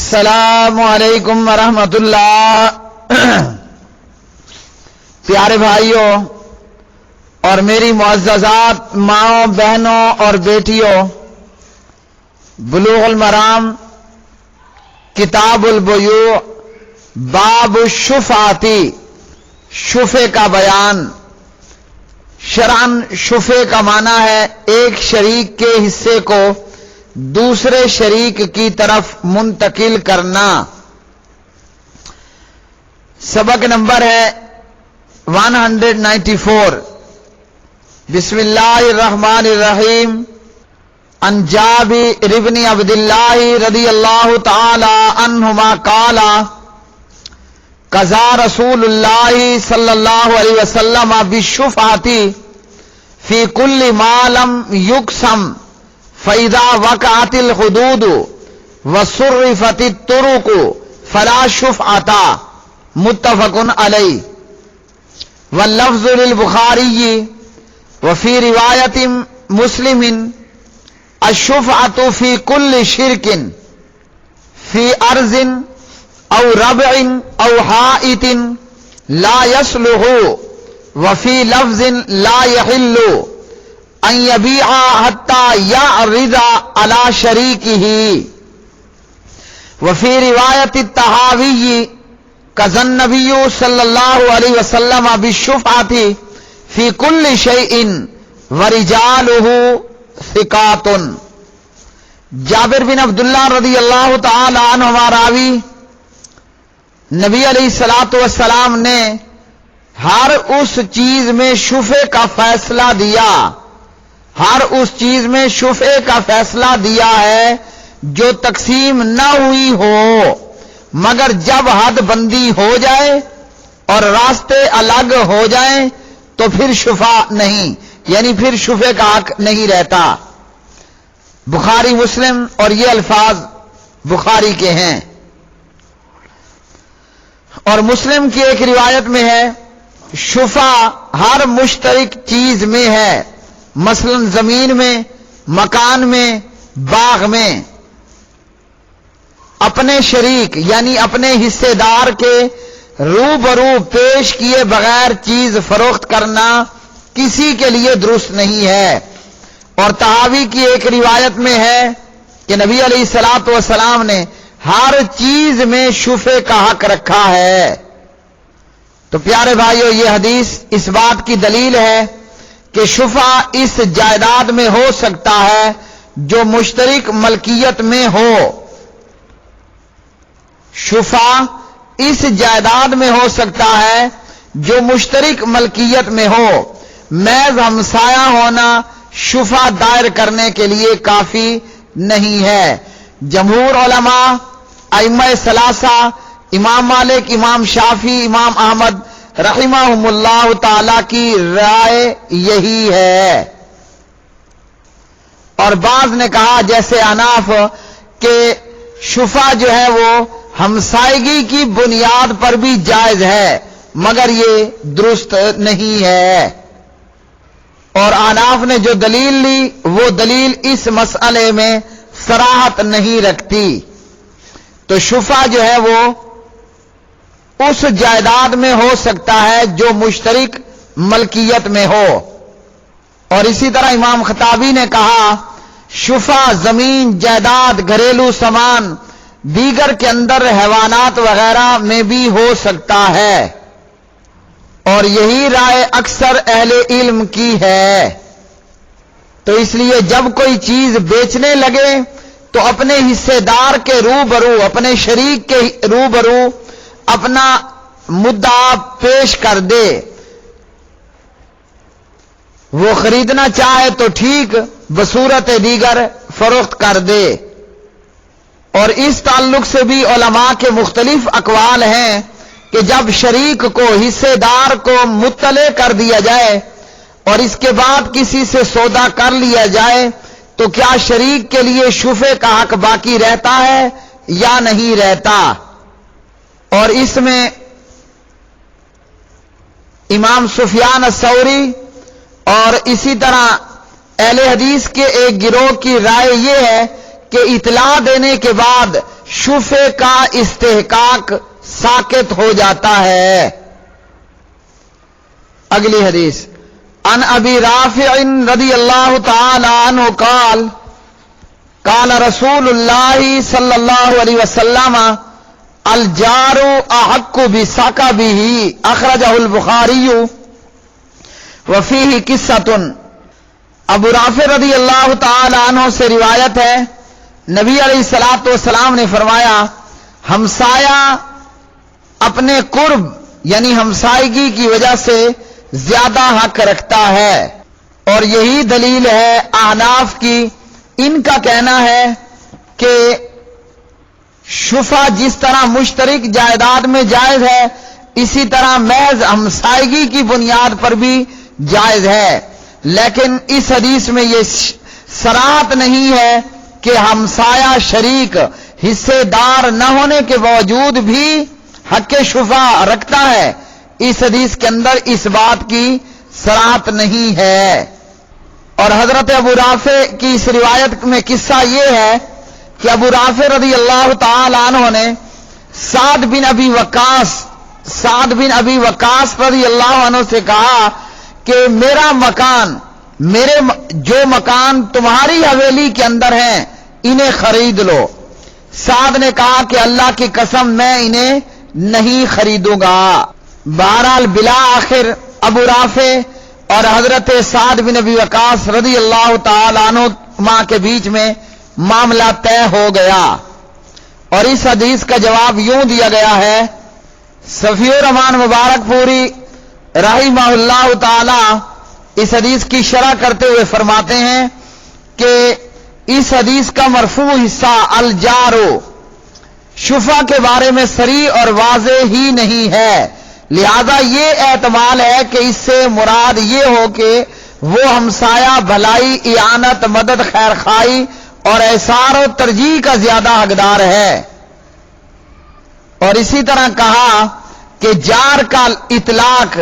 السلام علیکم ورحمۃ اللہ۔ پیارے بھائیوں اور میری معززات ماؤں بہنوں اور بیٹیوں، بلوغ المرام کتاب البیوع باب الشفعاتی، شفعے کا بیان۔ شرعاً شفعے کا معنی ہے ایک شریک کے حصے کو دوسرے شریک کی طرف منتقل کرنا۔ سبق نمبر ہے 194۔ بسم اللہ الرحمن الرحیم۔ عن جابر بن عبد اللہ رضی اللہ تعالی عنہما قال قضى رسول اللہ صلی اللہ علیہ وسلم بالشفعۃ فی کل ما لم یقسم فَإِذَا وَقَعَتِ الْحُدُودُ وَصُرِّفَتِ الطُّرُقُ فَلَا شُفْعَةَ، متفق علیہ۔ واللفظ للبخاری وفي رواية مسلم الشفعة في كل شرك في أرض أو ربع أو حائط لا يصلح، وفي لفظ لا يحل ان یبیع حتی یعرض علی شریکہ۔ وفی روایت الطحاوی قضى النبی صلی اللہ علیہ وسلم بالشفعۃ فی کل شیء ورجالہ ثقات۔ جابر بن عبداللہ رضی اللہ تعالی عنہما راوی، نبی علیہ الصلوۃ والسلام نے ہر اس چیز میں شفعے کا فیصلہ دیا، ہر اس چیز میں شفعے کا فیصلہ دیا ہے جو تقسیم نہ ہوئی ہو، مگر جب حد بندی ہو جائے اور راستے الگ ہو جائیں تو پھر شفع نہیں، یعنی پھر شفعے کا حق نہیں رہتا۔ بخاری مسلم، اور یہ الفاظ بخاری کے ہیں۔ اور مسلم کی ایک روایت میں ہے شفع ہر مشترک چیز میں ہے، مثلا زمین میں، مکان میں، باغ میں۔ اپنے شریک یعنی اپنے حصے دار کے روبرو پیش کیے بغیر چیز فروخت کرنا کسی کے لیے درست نہیں ہے۔ اور طحاوی کی ایک روایت میں ہے کہ نبی علیہ الصلوۃ والسلام نے ہر چیز میں شفعے کا حق رکھا ہے۔ تو پیارے بھائیو، یہ حدیث اس بات کی دلیل ہے کہ شفع اس جائیداد میں ہو سکتا ہے جو مشترک ملکیت میں ہو۔ شفع اس جائیداد میں ہو سکتا ہے جو مشترک ملکیت میں ہو۔ محض ہمسایہ ہونا شفع دائر کرنے کے لیے کافی نہیں ہے۔ جمہور علماء، ائمہ ثلاثہ، امام مالک، امام شافعی، امام احمد رحمہم اللہ تعالی کی رائے یہی ہے۔ اور بعض نے کہا جیسے اناف کہ شفع جو ہے وہ ہمسائیگی کی بنیاد پر بھی جائز ہے، مگر یہ درست نہیں ہے۔ اور اناف نے جو دلیل لی وہ دلیل اس مسئلے میں صراحت نہیں رکھتی۔ تو شفع جو ہے وہ اس جائیداد میں ہو سکتا ہے جو مشترک ملکیت میں ہو۔ اور اسی طرح امام خطابی نے کہا شفع زمین، جائیداد، گھریلو سامان، دیگر کے اندر حیوانات وغیرہ میں بھی ہو سکتا ہے، اور یہی رائے اکثر اہل علم کی ہے۔ تو اس لیے جب کوئی چیز بیچنے لگے تو اپنے حصے دار کے روبرو، اپنے شریک کے روبرو اپنا مدعا پیش کر دے۔ وہ خریدنا چاہے تو ٹھیک، بصورت دیگر فروخت کر دے۔ اور اس تعلق سے بھی علماء کے مختلف اقوال ہیں کہ جب شریک کو، حصے دار کو مطلع کر دیا جائے اور اس کے بعد کسی سے سودا کر لیا جائے تو کیا شریک کے لیے شفعے کا حق باقی رہتا ہے یا نہیں رہتا۔ اور اس میں امام سفیان الثوری اور اسی طرح اہل حدیث کے ایک گروہ کی رائے یہ ہے کہ اطلاع دینے کے بعد شفے کا استحقاق ساقط ہو جاتا ہے۔ اگلی حدیث عن ابی رافع رضی اللہ تعالی عنہ قال قال رسول اللہ صلی اللہ علیہ وسلم الجار احق بسقبه اخرجہ البخاری وفیہ قصۃ۔ ابو رافع رضی اللہ تعالی عنہ سے روایت ہے، نبی علیہ الصلوۃ والسلام نے فرمایا ہمسایہ اپنے قرب یعنی ہمسائیگی کی وجہ سے زیادہ حق رکھتا ہے، اور یہی دلیل ہے احناف کی۔ ان کا کہنا ہے کہ شفع جس طرح مشترک جائیداد میں جائز ہے، اسی طرح محض ہمسائیگی کی بنیاد پر بھی جائز ہے، لیکن اس حدیث میں یہ صراحت نہیں ہے کہ ہمسایہ شریک حصے دار نہ ہونے کے باوجود بھی حق شفع رکھتا ہے۔ اس حدیث کے اندر اس بات کی صراحت نہیں ہے۔ اور حضرت ابو رافع کی اس روایت میں قصہ یہ ہے کہ ابو رافع رضی اللہ تعالی عنہ نے سعد بن ابی وقاص رضی اللہ عنہ سے کہا کہ جو مکان تمہاری حویلی کے اندر ہیں انہیں خرید لو۔ سعد نے کہا کہ اللہ کی قسم میں انہیں نہیں خریدوں گا۔ بہرحال بلا آخر ابو رافع اور حضرت سعد بن ابی وقاص رضی اللہ تعالی عنہ کے بیچ میں معاملہ طے ہو گیا، اور اس حدیث کا جواب یوں دیا گیا ہے۔ صفی الرحمان مبارک پوری رحمہ اللہ تعالی اس حدیث کی شرح کرتے ہوئے فرماتے ہیں کہ اس حدیث کا مرفوع حصہ الجارو شفع کے بارے میں صریح اور واضح ہی نہیں ہے، لہذا یہ احتمال ہے کہ اس سے مراد یہ ہو کہ وہ ہمسایہ بھلائی، اعانت، مدد، خیر خواہی اور احسان و ترجیح کا زیادہ حقدار ہے۔ اور اسی طرح کہا کہ جار کا اطلاق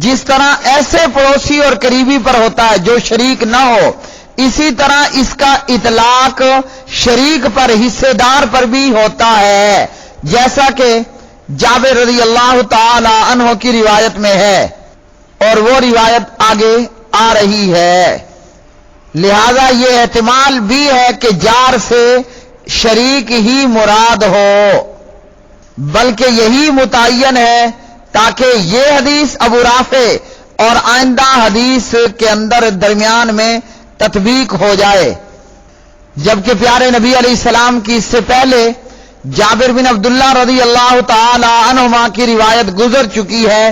جس طرح ایسے پڑوسی اور قریبی پر ہوتا ہے جو شریک نہ ہو، اسی طرح اس کا اطلاق شریک پر، حصے دار پر بھی ہوتا ہے، جیسا کہ جابر رضی اللہ تعالی عنہ کی روایت میں ہے، اور وہ روایت آگے آ رہی ہے۔ لہذا یہ احتمال بھی ہے کہ جار سے شریک ہی مراد ہو، بلکہ یہی متعین ہے تاکہ یہ حدیث ابو رافع اور آئندہ حدیث کے اندر درمیان میں تطبیق ہو جائے۔ جبکہ پیارے نبی علیہ السلام کی اس سے پہلے جابر بن عبداللہ رضی اللہ تعالی عنہما کی روایت گزر چکی ہے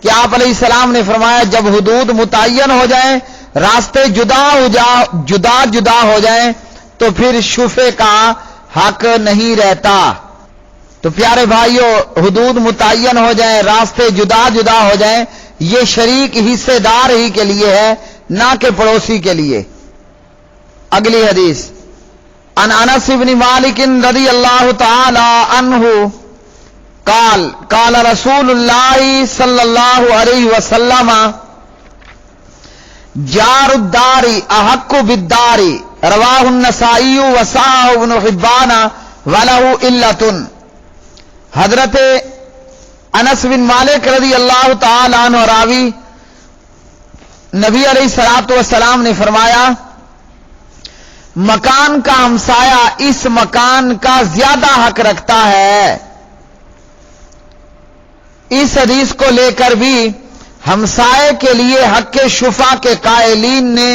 کہ آپ علیہ السلام نے فرمایا جب حدود متعین ہو جائیں، راستے جدا ہو جائیں تو پھر شفع کا حق نہیں رہتا۔ تو پیارے بھائیو، حدود متعین ہو جائیں، راستے جدا ہو جائیں، یہ شریک حصے دار ہی کے لیے ہے، نہ کہ پڑوسی کے لیے۔ اگلی حدیث عن انس بن مالک رضی اللہ تعالی عنہ قال قال رسول اللہ صلی اللہ علیہ وسلم جار الدار احق بالدار رواہ النسائی وصححہ ابن حبان ولہ علۃ۔ حضرت انس بن مالک رضی اللہ تعالی عنہ راوی، نبی علیہ الصلوۃ والسلام نے فرمایا مکان کا ہمسایہ اس مکان کا زیادہ حق رکھتا ہے۔ اس حدیث کو لے کر بھی ہمسائے کے لیے حق شفع کے قائلین نے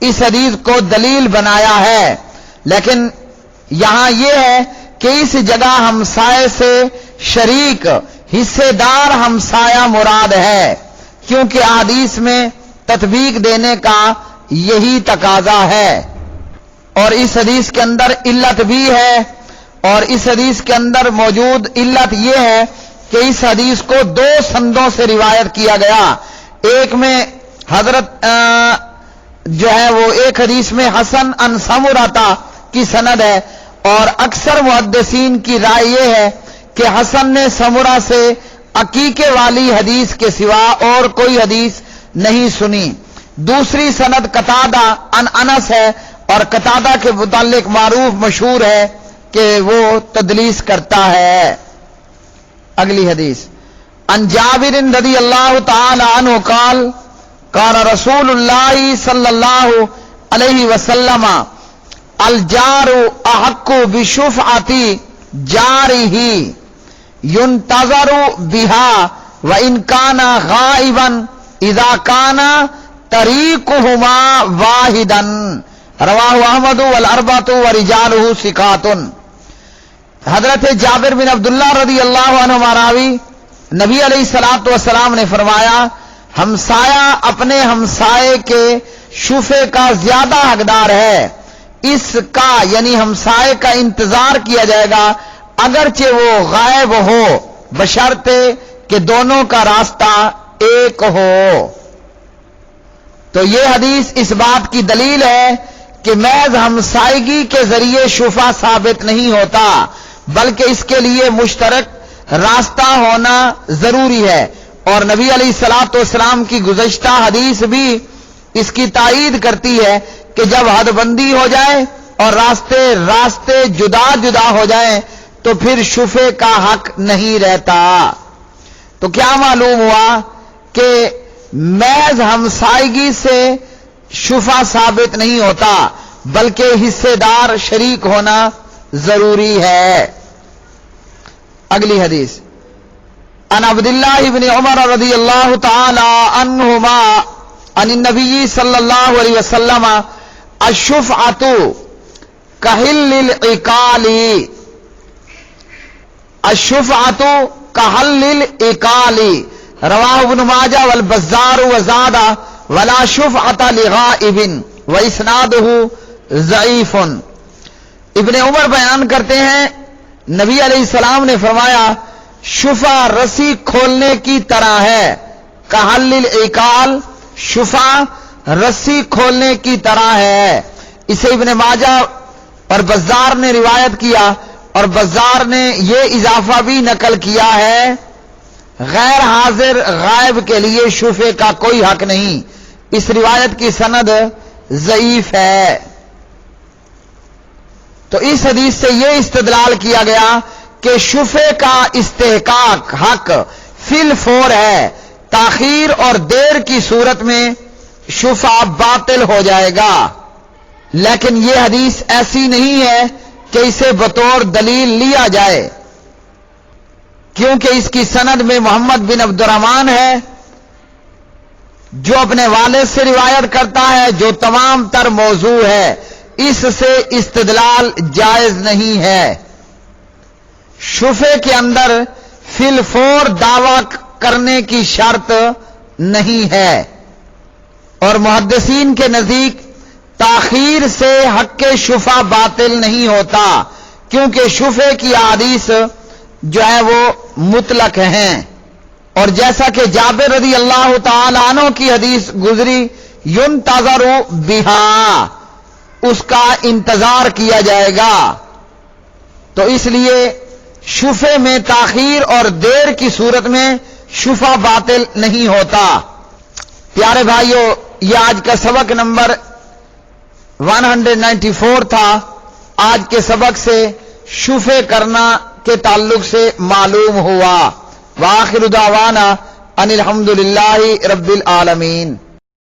اس حدیث کو دلیل بنایا ہے، لیکن یہاں یہ ہے کہ اس جگہ ہمسائے سے شریک حصے دار ہمسایہ مراد ہے، کیونکہ حدیث میں تطبیق دینے کا یہی تقاضا ہے۔ اور اس حدیث کے اندر علت بھی ہے، اور اس حدیث کے اندر موجود علت یہ ہے کہ اس حدیث کو دو سندوں سے روایت کیا گیا۔ ایک میں حضرت جو ہے وہ ایک حدیث میں حسن ان سمرہ کی سند ہے، اور اکثر محدثین کی رائے یہ ہے کہ حسن نے سمرہ سے عقیقے والی حدیث کے سوا اور کوئی حدیث نہیں سنی۔ دوسری سند قتادہ ان انس ہے، اور قتادہ کے متعلق معروف مشہور ہے کہ وہ تدلیس کرتا ہے۔ اگلی حدیث، عن جابر رضی اللہ تعالی عنہ قال قال رسول اللہ صلی اللہ علیہ وسلم الجار احق بشفعۃ جارہ ينتظر بها وان كان غائبا اذا كان طريقهما واحدا رواہ احمد والاربعۃ ورجالہ ثقات۔ حضرت جابر بن عبداللہ رضی اللہ عنہ راوی، نبی علیہ الصلوۃ والسلام نے فرمایا ہمسایہ اپنے ہمسائے کے شفعے کا زیادہ حقدار ہے، اس کا یعنی ہمسائے کا انتظار کیا جائے گا اگرچہ وہ غائب ہو، بشرطے کہ دونوں کا راستہ ایک ہو۔ تو یہ حدیث اس بات کی دلیل ہے کہ محض ہمسائیگی کے ذریعے شفع ثابت نہیں ہوتا، بلکہ اس کے لیے مشترک راستہ ہونا ضروری ہے، اور نبی علیہ الصلوۃ والسلام کی گزشتہ حدیث بھی اس کی تائید کرتی ہے کہ جب حد بندی ہو جائے اور راستے جدا جدا ہو جائیں تو پھر شفعے کا حق نہیں رہتا۔ تو کیا معلوم ہوا کہ محض ہمسائیگی سے شفع ثابت نہیں ہوتا، بلکہ حصے دار شریک ہونا ضروری ہے۔ اگلی حدیث، عن عبداللہ بن عمر رضی اللہ تعالی عنہما عن النبی صلی اللہ علیہ وسلم الشفعۃ کحل العقال الشفعۃ کحل العقال رواہ ابن ماجہ والبزار وزاد ولا شفعۃ لغائب واسنادہ ضعیف۔ ابن عمر بیان کرتے ہیں نبی علیہ السلام نے فرمایا شفع رسی کھولنے کی طرح ہے، کحل العقال شفع رسی کھولنے کی طرح ہے۔ اسے ابن ماجہ اور بزار نے روایت کیا، اور بزار نے یہ اضافہ بھی نقل کیا ہے غیر حاضر غائب کے لیے شفعے کا کوئی حق نہیں۔ اس روایت کی سند ضعیف ہے۔ تو اس حدیث سے یہ استدلال کیا گیا کہ شفعے کا استحقاق حق فی الفور ہے، تاخیر اور دیر کی صورت میں شفع باطل ہو جائے گا، لیکن یہ حدیث ایسی نہیں ہے کہ اسے بطور دلیل لیا جائے، کیونکہ اس کی سند میں محمد بن عبد الرحمن ہے جو اپنے والد سے روایت کرتا ہے، جو تمام تر موضوع ہے، اس سے استدلال جائز نہیں ہے۔ شفعے کے اندر فی الفور دعویٰ کرنے کی شرط نہیں ہے، اور محدثین کے نزدیک تاخیر سے حق شفع باطل نہیں ہوتا، کیونکہ شفعے کی احادیث جو ہے وہ مطلق ہیں، اور جیسا کہ جابر رضی اللہ تعالی عنہ کی حدیث گزری ينتظر بها، اس کا انتظار کیا جائے گا، تو اس لیے شفعے میں تاخیر اور دیر کی صورت میں شفع باطل نہیں ہوتا۔ پیارے بھائیو، یہ آج کا سبق نمبر 194 تھا۔ آج کے سبق سے شفعے کرنا کے تعلق سے معلوم ہوا۔ وآخر دعوانا ان الحمدللہ رب العالمین۔